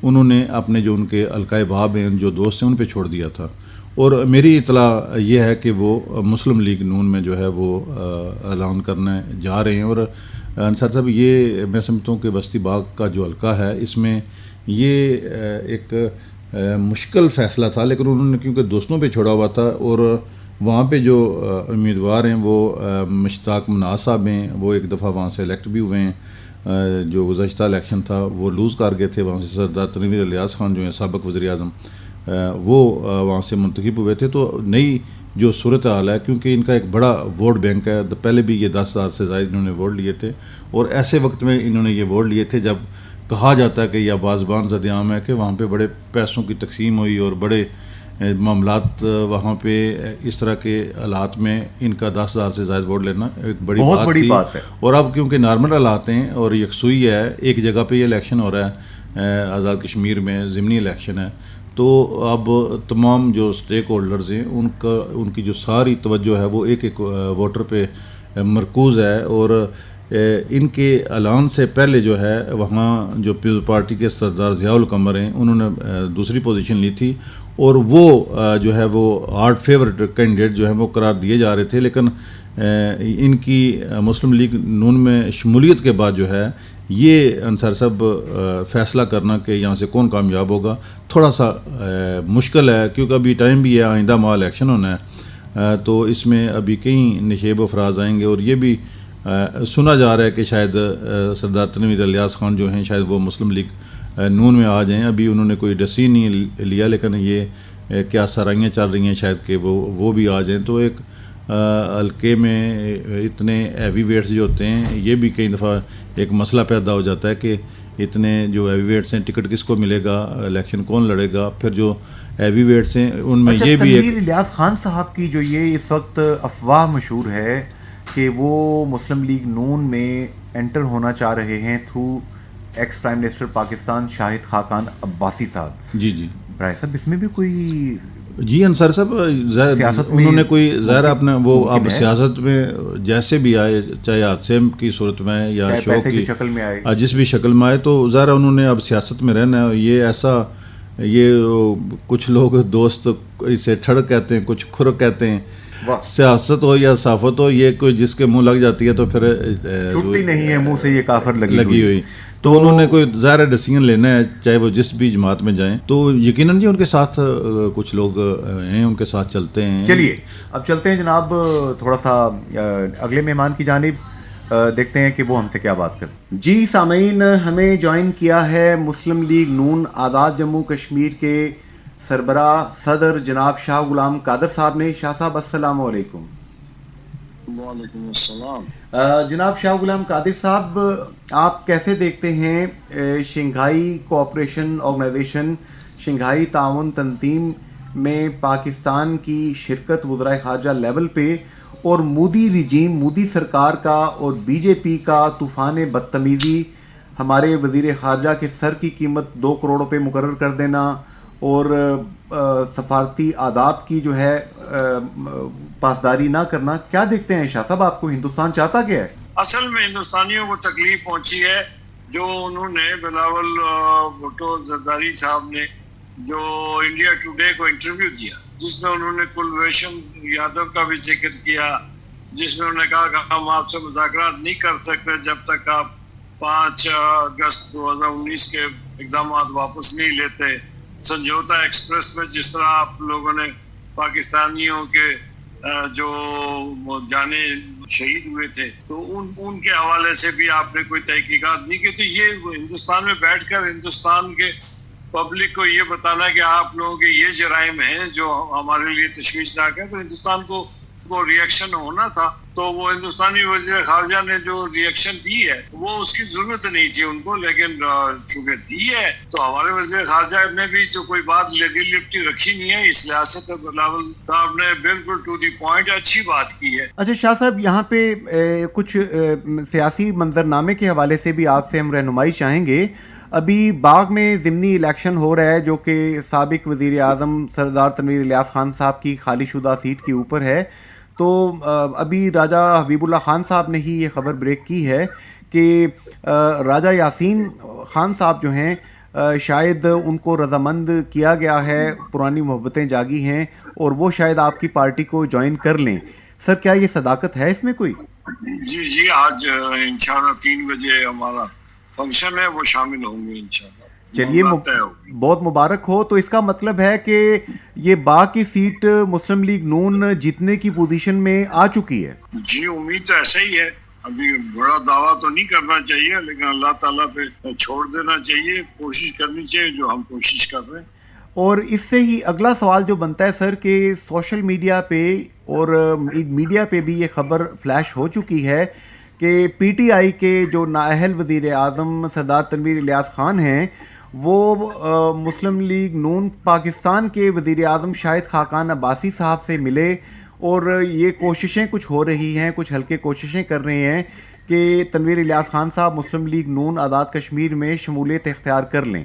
انہوں نے اپنے جو ان کے القائے باب ہیں, جو دوست ہیں, ان پہ چھوڑ دیا تھا. اور میری اطلاع یہ ہے کہ وہ مسلم لیگ نون میں جو ہے وہ اعلان کرنے جا رہے ہیں. اور انصار صاحب, یہ میں سمجھتا ہوں کہ بستی باغ کا جو حلقہ ہے, اس میں یہ ایک مشکل فیصلہ تھا, لیکن انہوں نے کیونکہ دوستوں پہ چھوڑا ہوا تھا, اور وہاں پہ جو امیدوار ہیں وہ مشتاق مناز صاحب ہیں, وہ ایک دفعہ وہاں سے الیکٹ بھی ہوئے ہیں. جو گزشتہ الیکشن تھا وہ لوز کر گئے تھے, وہاں سے سردار تنویر الیاس خان جو ہیں سابق وزیر اعظم, وہ وہاں سے منتخب ہوئے تھے. تو نئی جو صورت حال ہے, کیونکہ ان کا ایک بڑا ووٹ بینک ہے, پہلے بھی یہ 10,000 سے زائد انہوں نے ووٹ لیے تھے, اور ایسے وقت میں انہوں نے یہ ووٹ لیے تھے جب کہا جاتا ہے کہ یہ بازبان زد عام ہے کہ وہاں پہ بڑے پیسوں کی تقسیم ہوئی اور بڑے معاملات وہاں پہ اس طرح کے حالات میں ان کا 10,000 سے زائد ووٹ لینا ایک بہت بڑی بات ہے. اور اب کیونکہ نارمل حالات ہیں اور یکسوئی ہے, ایک جگہ پہ یہ الیکشن ہو رہا ہے آزاد کشمیر میں, ضمنی الیکشن ہے, تو اب تمام جو اسٹیک ہولڈرز ہیں ان کی جو ساری توجہ ہے وہ ایک ایک ووٹر پہ مرکوز ہے. اور ان کے اعلان سے پہلے جو ہے وہاں جو پیپلز پارٹی کے سردار ضیاء القمر ہیں, انہوں نے دوسری پوزیشن لی تھی, اور وہ جو ہے وہ ہارڈ فیورٹ کینڈیڈیٹ جو ہے وہ قرار دیے جا رہے تھے. لیکن ان کی مسلم لیگ نون میں شمولیت کے بعد جو ہے یہ انصار صاحب فیصلہ کرنا کہ یہاں سے کون کامیاب ہوگا تھوڑا سا مشکل ہے, کیونکہ ابھی ٹائم بھی ہے, آئندہ ماہ الیکشن ہونا ہے, تو اس میں ابھی کئی نشیب و فراز آئیں گے. اور یہ بھی سنا جا رہا ہے کہ شاید سردار تنویر الیاس خان جو ہیں شاید وہ مسلم لیگ نون میں آ جائیں. ابھی انہوں نے کوئی ڈسی نہیں لیا, لیکن یہ کیا سرائیاں چل رہی ہیں شاید کہ وہ بھی آ جائیں. تو ایک حلقے میں اتنے ہیوی ویٹس جو ہوتے ہیں, یہ بھی کئی دفعہ ایک مسئلہ پیدا ہو جاتا ہے کہ اتنے جو ہیوی ویٹس ہیں ٹکٹ کس کو ملے گا, الیکشن کون لڑے گا. پھر جو ہیوی ویٹس ہیں ان میں یہ بھی ایک تنویر الیاس خان صاحب کی جو یہ اس وقت افواہ مشہور ہے کہ وہ مسلم لیگ نون میں انٹر ہونا چاہ رہے ہیں through ex prime minister Pakistan Shahid Khaqan Abbasi صاحب. جی برائے صاحب, اس میں بھی کوئی جی انصار صاحب سیاست انہوں نے کوئی ظاہر اپنا وہ اب سیاست میں جیسے بھی آئے, چاہے حادثے کی صورت میں یا شوق کی شکل میں آئے, جس بھی شکل میں آئے, تو ظاہر انہوں نے اب سیاست میں رہنا ہے. یہ ایسا یہ کچھ لوگ دوست اسے ٹھڑ کہتے ہیں, کچھ کھر کہتے ہیں, سیاست ہو یا صافت ہو, یہ کوئی جس کے منہ لگ جاتی ہے تو پھر چھوٹتی نہیں ہے منہ سے یہ کافر لگی ہوئی. تو انہوں نے کوئی ظاہر ڈیسیجن لینا ہے چاہے وہ جس بھی جماعت میں جائیں. تو یقیناً جی ان کے ساتھ کچھ لوگ ہیں, ان کے ساتھ چلتے ہیں. چلیے اب چلتے ہیں جناب تھوڑا سا اگلے مہمان کی جانب, دیکھتے ہیں کہ وہ ہم سے کیا بات کرتے ہیں. جی سامعین, ہمیں جوائن کیا ہے مسلم لیگ نون آزاد جموں کشمیر کے سربراہ صدر جناب شاہ غلام قادر صاحب نے. شاہ صاحب السلام علیکم. وعلیکم السلام. جناب شاہ غلام قادر صاحب, آپ کیسے دیکھتے ہیں شنگھائی کوآپریشن آرگنائزیشن, شنگھائی تعاون تنظیم میں پاکستان کی شرکت وزرائے خارجہ لیول پہ, اور مودی رجیم, مودی سرکار کا اور بی جے پی کا طوفان بدتمیزی, ہمارے وزیر خارجہ کے سر کی قیمت 2 کروڑ روپے مقرر کر دینا, اور سفارتی آداب کی جو ہے پاسداری نہ کرنا. کیا دیکھتے ہیں شاہ صاحب, آپ کو ہندوستان چاہتا کیا ہے؟ اصل میں ہندوستانیوں کو تکلیف پہنچی ہے جو انہوں نے بلاول بھٹو زرداری صاحب نے جو انڈیا ٹوڈے کو انٹرویو دیا, جس میں انہوں نے کلبھوشن یادو کا بھی ذکر کیا, جس میں انہوں نے کہا کہ ہم آپ سے مذاکرات نہیں کر سکتے جب تک آپ 5 اگست 2019 کے اقدامات واپس نہیں لیتے. سمجھوتا ایکسپریس میں جس طرح آپ لوگوں نے پاکستانیوں کے جو جانے شہید ہوئے تھے, تو ان کے حوالے سے بھی آپ نے کوئی تحقیقات نہیں کی. تو یہ ہندوستان میں بیٹھ کر ہندوستان کے پبلک کو یہ بتانا کہ آپ لوگوں کے یہ جرائم ہیں جو ہمارے لیے تشویشناک ہے, تو ہندوستان کو ریئیکشن ہونا تھا. تو وہ ہندوستانی وزیر خارجہ نے جو ریئیکشن دی ہے وہ اس کی ضرورت نہیں تھی ان کو، لیکن چونکہ دی ہے تو ہمارے وزیر خارجہ نے بھی تو کوئی بات لیڈی لپٹی رکھی نہیں ہے، اس لحاظ سے تو بلاول صاحب نے بالکل ٹو دی پوائنٹ اچھی بات کی ہے۔ اچھا شاہ صاحب، یہاں پہ کچھ سیاسی منظرنامے کے حوالے سے بھی آپ سے ہم رہنمائی چاہیں گے۔ ابھی باغ میں ضمنی الیکشن ہو رہا ہے جو کہ سابق وزیر اعظم سردار تنویر الیاس خان صاحب کی خالی شدہ سیٹ کے اوپر ہے، تو ابھی راجہ حبیب اللہ خان صاحب نے ہی یہ خبر بریک کی ہے کہ راجہ یاسین خان صاحب جو ہیں شاید ان کو رضامند کیا گیا ہے، پرانی محبتیں جاگی ہیں اور وہ شاید آپ کی پارٹی کو جوائن کر لیں۔ سر کیا یہ صداقت ہے اس میں کوئی؟ جی آج انشاءاللہ 3 بجے ہمارا فنکشن ہے، وہ شامل ہوں گے انشاءاللہ۔ چلیے بہت مبارک ہو۔ تو اس کا مطلب ہے کہ یہ باغ کی سیٹ مسلم لیگ نون جیتنے کی پوزیشن میں آ چکی ہے؟ جی امید تو ایسا ہی ہے، ابھی بڑا دعویٰ تو نہیں کرنا چاہیے، لیکن اللہ تعالیٰ پہ چھوڑ دینا چاہیے، کوشش کرنی چاہیے جو ہم کوشش کر رہے ہیں۔ اور اس سے ہی اگلا سوال جو بنتا ہے سر کہ سوشل میڈیا پہ اور میڈیا پہ بھی یہ خبر فلیش ہو چکی ہے کہ پی ٹی آئی کے جو نااہل وزیر اعظم سردار تنویر الیاس خان ہیں وہ مسلم لیگ نون پاکستان کے وزیر اعظم شاہد خاقان عباسی صاحب سے ملے، اور یہ کوششیں کچھ ہو رہی ہیں، کچھ ہلکے کوششیں کر رہے ہیں کہ تنویر الیاس خان صاحب مسلم لیگ نون آزاد کشمیر میں شمولیت اختیار کر لیں۔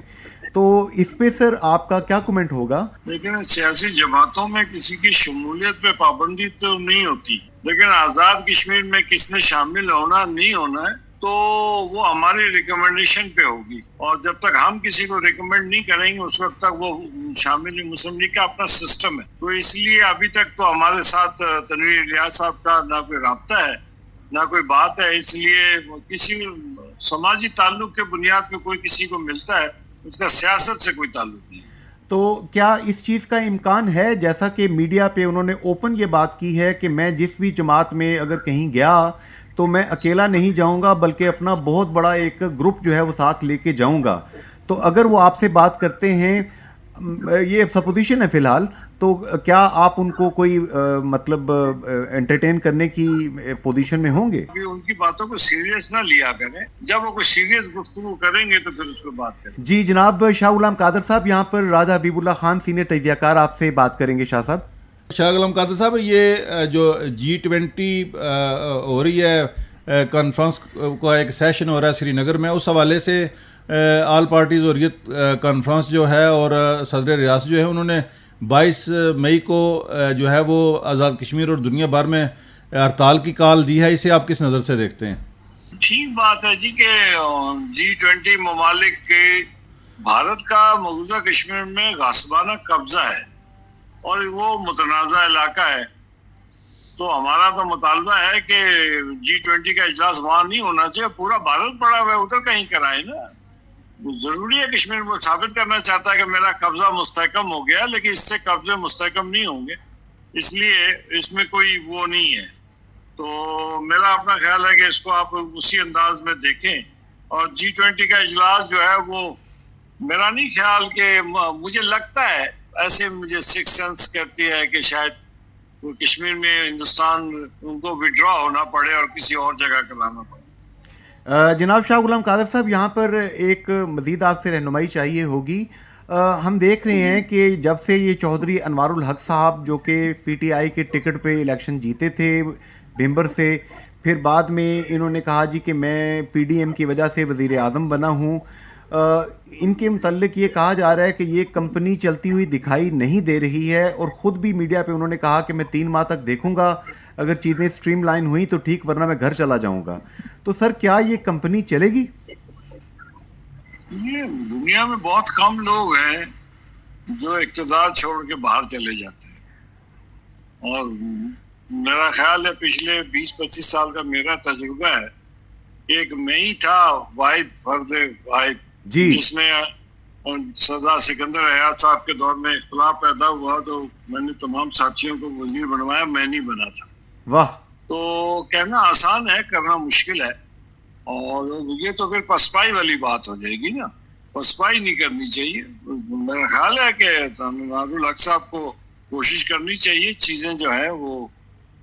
تو اس پہ سر آپ کا کیا کومنٹ ہوگا؟ لیکن سیاسی جماعتوں میں کسی کی شمولیت پہ پابندی تو نہیں ہوتی، لیکن آزاد کشمیر میں کس نے شامل ہونا نہیں ہونا ہے تو وہ ہماری ریکمنڈیشن پہ ہوگی، اور جب تک ہم کسی کو ریکمینڈ نہیں کریں گے اس وقت تک وہ شامل مسلم لیگ کا اپنا سسٹم ہے۔ تو اس لیے ابھی تک تو ہمارے ساتھ تنویر الیاس صاحب کا نہ کوئی رابطہ ہے نہ کوئی بات ہے، اس لیے کسی سماجی تعلق کے بنیاد پہ کوئی کسی کو ملتا ہے، اس کا سیاست سے کوئی تعلق نہیں۔ تو کیا اس چیز کا امکان ہے، جیسا کہ میڈیا پہ انہوں نے اوپن یہ بات کی ہے کہ میں جس بھی جماعت میں اگر کہیں گیا تو میں اکیلا نہیں جاؤں گا بلکہ اپنا بہت بڑا ایک گروپ جو ہے وہ ساتھ لے کے جاؤں گا، تو اگر وہ آپ سے بات کرتے ہیں، یہ سپوزیشن ہے فی الحال، تو کیا آپ ان کو کوئی مطلب انٹرٹین کرنے کی پوزیشن میں ہوں گے؟ ابھی ان کی باتوں کو سیریس نہ لیا کریں، جب وہ کوئی سیریس گفتگو کریں گے تو پھر اس پہ بات کریں۔ جی جناب شاہ غلام قادر صاحب، یہاں پر راجہ حبیب اللہ خان سینئر تجزیہ کار آپ سے بات کریں گے۔ شاہ صاحب، شاہ غلام قادر صاحب، یہ جو G20 ہو رہی ہے کانفرنس کا ایک سیشن ہو رہا ہے سری نگر میں، اس حوالے سے آل پارٹیز حریت کانفرنس جو ہے اور صدر ریاست جو ہے انہوں نے 22 مئی کو جو ہے وہ آزاد کشمیر اور دنیا بھر میں ہڑتال کی کال دی ہے، اسے آپ کس نظر سے دیکھتے ہیں؟ ٹھیک بات ہے جی کہ G20 ممالک کے بھارت کا موجودہ کشمیر میں غاصبانہ قبضہ ہے اور وہ متنازع علاقہ ہے، تو ہمارا تو مطالبہ ہے کہ G20 کا اجلاس وہاں نہیں ہونا چاہیے، پورا بھارت پڑا ہوا ہے ادھر کہیں کرائے نا۔ ضروری ہے کشمیر وہ ثابت کرنا چاہتا ہے کہ میرا قبضہ مستحکم ہو گیا، لیکن اس سے قبضے مستحکم نہیں ہوں گے، اس لیے اس میں کوئی وہ نہیں ہے۔ تو میرا اپنا خیال ہے کہ اس کو آپ اسی انداز میں دیکھیں، اور G20 کا اجلاس جو ہے وہ میرا نہیں خیال کہ مجھے لگتا ہے ایسے، مجھے سکس سینس کہتی ہے کہ شاید وہ کشمیر میں ہندوستان ان کو وڈرا ہونا پڑے اور کسی اور جگہ کرانا پڑے۔ جناب شاہ غلام قادر صاحب، یہاں پر ایک مزید آپ سے رہنمائی چاہیے ہوگی۔ ہم دیکھ رہے ہیں کہ جب سے یہ چودھری انوار الحق صاحب جو کہ پی ٹی آئی کے ٹکٹ پہ الیکشن جیتے تھے بھمبر سے، پھر بعد میں انہوں نے کہا جی کہ میں پی ڈی ایم کی وجہ سے وزیر اعظم بنا ہوں، ان کے متعلق یہ کہا جا رہا ہے کہ یہ کمپنی چلتی ہوئی دکھائی نہیں دے رہی ہے، اور خود بھی میڈیا پہ انہوں نے کہا کہ میں 3 ماہ تک دیکھوں گا، اگر چیزیں سٹریم لائن ہوئیں تو ٹھیک، ورنہ میں گھر چلا جاؤں گا۔ تو سر کیا یہ کمپنی چلے گی؟ یہ دنیا میں بہت کم لوگ ہیں جو اقتدار چھوڑ کے باہر چلے جاتے ہیں، اور میرا خیال ہے پچھلے 20-25 سال کا میرا تجربہ ہے، ایک میں ہی تھا واحد فرد واحد جی، جس نے سردار سکندر حیات صاحب کے دور میں اختلاف پیدا ہوا تو میں نے تمام ساتھیوں کو وزیر بنوایا، میں نہیں بنا تھا۔ واہ! تو کہنا آسان ہے، کرنا مشکل ہے، اور یہ تو پھر پسپائی والی بات ہو جائے گی نا، پسپائی نہیں کرنی چاہیے۔ میرا خیال ہے کہ انوار الحق صاحب کو کوشش کرنی چاہیے چیزیں جو ہے وہ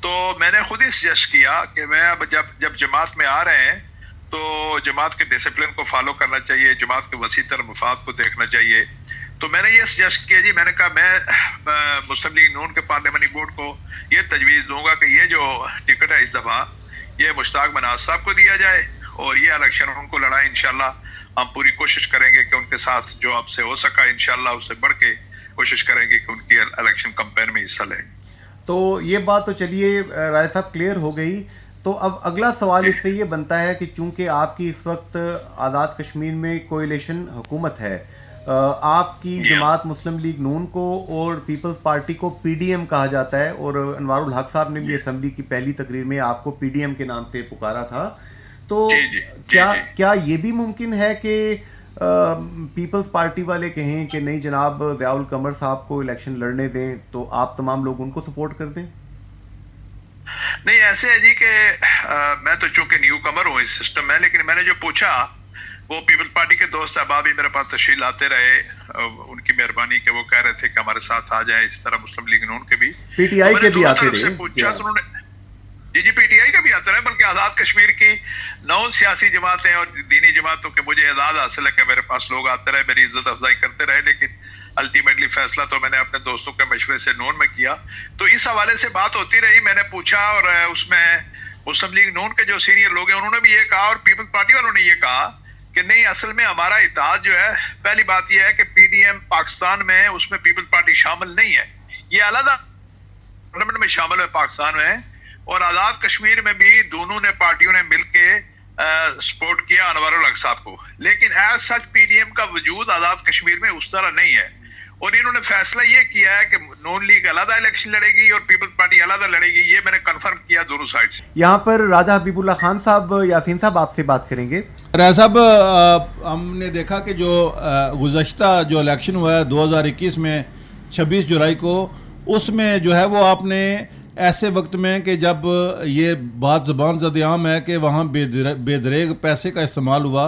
تو میں نے خود ہی سجیسٹ کیا کہ میں اب جب جماعت میں آ رہے ہیں تو جماعت کے ڈسپلن کو فالو کرنا چاہیے, جماعت کے وسیع تر مفاد کو دیکھنا چاہیے. تو میں نے یہ سجیسٹ کیا جی, میں نے کہا میں مسلم لیگ نون کے پارلیمنٹری بورڈ کو یہ تجویز دوں گا کہ یہ جو ٹکٹ ہے اس دفعہ یہ مشتاق مناز صاحب کو دیا جائے اور یہ الیکشن ان کو لڑائیں. انشاءاللہ ہم پوری کوشش کریں گے کہ ان کے ساتھ جو اب سے ہو سکا انشاءاللہ اس سے بڑھ کے کوشش کریں گے کہ ان کی الیکشن کمپین میں حصہ لیں. تو یہ بات تو چلیے رائے صاحب کلیئر ہو گئی. تو اب اگلا سوال اس سے یہ بنتا ہے کہ چونکہ آپ کی اس وقت آزاد کشمیر میں کوئلیشن حکومت ہے, آپ کی جماعت مسلم لیگ نون کو اور پیپلز پارٹی کو پی ڈی ایم کہا جاتا ہے, اور انوار الحق صاحب نے بھی اسمبلی کی پہلی تقریر میں آپ کو پی ڈی ایم کے نام سے پکارا تھا. تو کیا یہ بھی ممکن ہے کہ پیپلز پارٹی والے کہیں کہ نہیں جناب ضیاء القمر صاحب کو الیکشن لڑنے دیں, تو آپ تمام لوگ ان کو سپورٹ کر دیں؟ نہیں, ایسے ہے جی کہ میں تو چونکہ نیو کمر ہوں اس سسٹم میں, لیکن میں نے جو پوچھا وہ پیپل پارٹی کے دوست احباب بھی میرے پاس تشریف لاتے رہے, ان کی مہربانی کہ وہ کہہ رہے تھے کہ ہمارے ساتھ آ جائیں, اس طرح مسلم لیگ نون کے بھی, پی ٹی آئی کے بھی آتے رہے. پوچھا تو انہوں نے جی پی ٹی آئی کا بھی آتا رہے, بلکہ آزاد کشمیر کی 9 سیاسی جماعتیں اور دینی جماعتوں کے مجھے اعزاز حاصل ہے کہ میرے پاس لوگ آتے رہے, میری عزت افزائی کرتے رہے, لیکن الٹیمیٹلی فیصلہ تو میں نے اپنے دوستوں کے مشورے سے نون میں کیا. تو اس حوالے سے بات ہوتی رہی, میں نے پوچھا اور اس میں مسلم لیگ نون کے جو سینئر لوگ ہیں انہوں نے بھی یہ کہا اور پیپل پارٹی والوں نے یہ کہا کہ نہیں, اصل میں ہمارا اتحاد جو ہے, پہلی بات یہ ہے کہ پی ڈی ایم پاکستان میں اس میں پیپل پارٹی شامل نہیں ہے, یہ علیحدہ پارلیمنٹ میں شامل ہے پاکستان میں, اور آزاد کشمیر میں بھی دونوں نے پارٹیوں نے مل کے سپورٹ کیا انوار الحق صاحب کو, لیکن as such P D M کا وجود آزاد کشمیر میں اس طرح نہیں ہے, اور انہوں نے فیصلہ یہ کیا ہے کہ نون لیگ علیحدہ الیکشن لڑے گی اور پیپل پارٹی علیحدہ لڑے گی, یہ میں نے کنفرم کیا دونوں سائڈ سے. یہاں پر راجہ حبیب اللہ خان صاحب, یاسین صاحب آپ سے بات کریں گے. رائے صاحب, ہم نے دیکھا کہ جو گزشتہ جو الیکشن ہوا ہے 2021 میں 26 جولائی کو, اس میں جو ہے وہ آپ نے ایسے وقت میں کہ جب یہ بات زبان زد عام ہے کہ وہاں بے دریغ پیسے کا استعمال ہوا,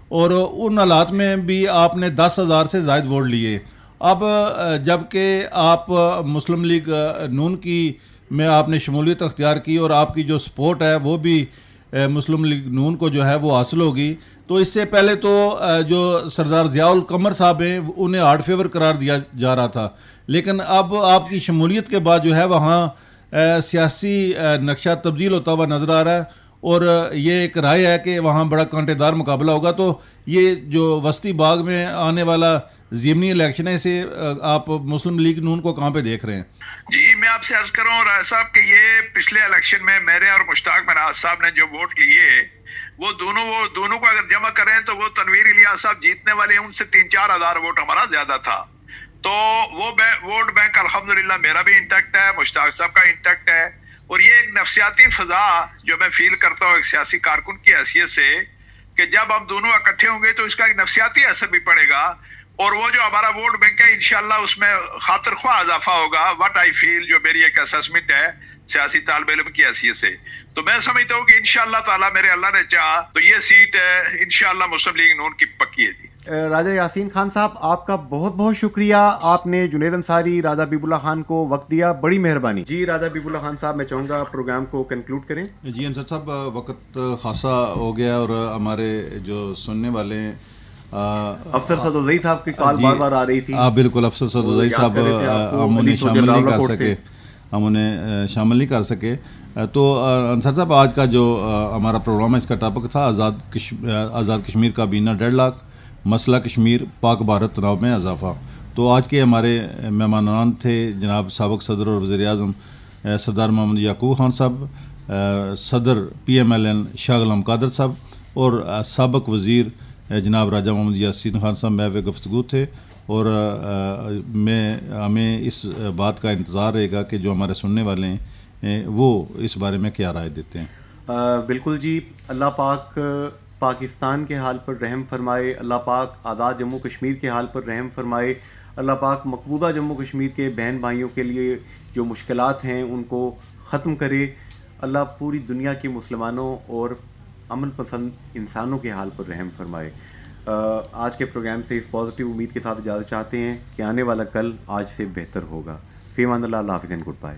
اور ان حالات میں بھی آپ نے 10,000 سے زائد ووٹ لیے. اب جب کہ آپ مسلم لیگ نون کی میں آپ نے شمولیت اختیار کی اور آپ کی جو سپورٹ ہے وہ بھی مسلم لیگ نون کو جو ہے وہ حاصل ہوگی, تو اس سے پہلے تو جو سردار ضیاء القمر صاحب ہیں انہیں ہارڈ فیور قرار دیا جا رہا تھا, لیکن اب آپ کی شمولیت کے بعد جو ہے وہاں سیاسی نقشہ تبدیل ہوتا ہوا نظر آ رہا ہے, اور یہ ایک رائے ہے کہ وہاں بڑا کانٹے دار مقابلہ ہوگا. تو یہ جو وسطی باغ میں آنے والا ضمنی الیکشن ہے, اسے آپ مسلم لیگ نون کو کہاں پہ دیکھ رہے ہیں؟ جی میں آپ سے عرض کروں رائے صاحب کہ یہ پچھلے الیکشن میں میرے اور مشتاق مناز صاحب نے جو ووٹ لیے وہ دونوں کو اگر جمع کریں تو وہ تنویر الیاس صاحب جیتنے والے ان سے 3-4 ہزار ووٹ ہمارا زیادہ تھا. تو وہ ووٹ بینک الحمدللہ میرا بھی انٹیکٹ ہے, مشتاق صاحب کا انٹیکٹ ہے, اور یہ ایک نفسیاتی فضا جو میں فیل کرتا ہوں ایک سیاسی کارکن کی حیثیت سے کہ جب ہم دونوں اکٹھے ہوں گے تو اس کا ایک نفسیاتی اثر بھی پڑے گا, اور وہ جو ہمارا ووٹ بینک ہے انشاءاللہ اس میں خاطر خواہ اضافہ ہوگا. وٹ آئی فیل, جو میری ایک اسسمنٹ ہے سیاسی طالب علم کی حیثیت سے, تو میں سمجھتا ہوں کہ انشاءاللہ تعالی میرے اللہ نے چاہا تو یہ سیٹ انشاءاللہ مسلم لیگ نون کی پکی ہے. جی راجہ یاسین خان صاحب, آپ کا بہت بہت شکریہ, آپ نے جنید انصاری, راجہ حبیب اللہ خان کو وقت دیا, بڑی مہربانی. جی راجہ حبیب اللہ خان صاحب, میں چاہوں گا پروگرام کو کنکلوڈ کریں. جی انصر صاحب, وقت خاصا ہو گیا اور ہمارے جو سننے والے افسر سدوزئی صاحب کی کال بار بار آ رہی تھی. بالکل, افسر سدوزئی صاحب ہم انہیں شامل نہیں کر سکے, شامل نہیں کر سکے. تو انصر صاحب, آج کا جو ہمارا پروگرام ہے اس کا ٹاپک تھا آزاد کشمیر کابینہ ڈیڈ لاک, مسئلہ کشمیر, پاک بھارت تناؤ میں اضافہ. تو آج کے ہمارے مہمانان تھے جناب سابق صدر اور وزیر اعظم سردار محمد یعقوب خان صاحب, صدر PMLN شاہ غلام قادر صاحب, اور سابق وزیر جناب راجہ محمد یاسین خان صاحب محو گفتگو تھے. اور ہمیں اس بات کا انتظار رہے گا کہ جو ہمارے سننے والے ہیں وہ اس بارے میں کیا رائے دیتے ہیں. بالکل جی, اللہ پاک پاکستان کے حال پر رحم فرمائے, اللہ پاک آزاد جموں کشمیر کے حال پر رحم فرمائے, اللہ پاک مقبوضہ جموں کشمیر کے بہن بھائیوں کے لیے جو مشکلات ہیں ان کو ختم کرے, اللہ پوری دنیا کے مسلمانوں اور امن پسند انسانوں کے حال پر رحم فرمائے. آج کے پروگرام سے اس پازیٹیو امید کے ساتھ اجازت چاہتے ہیں کہ آنے والا کل آج سے بہتر ہوگا. فی امان اللہ, اللہ حافظ, گڈ بائے.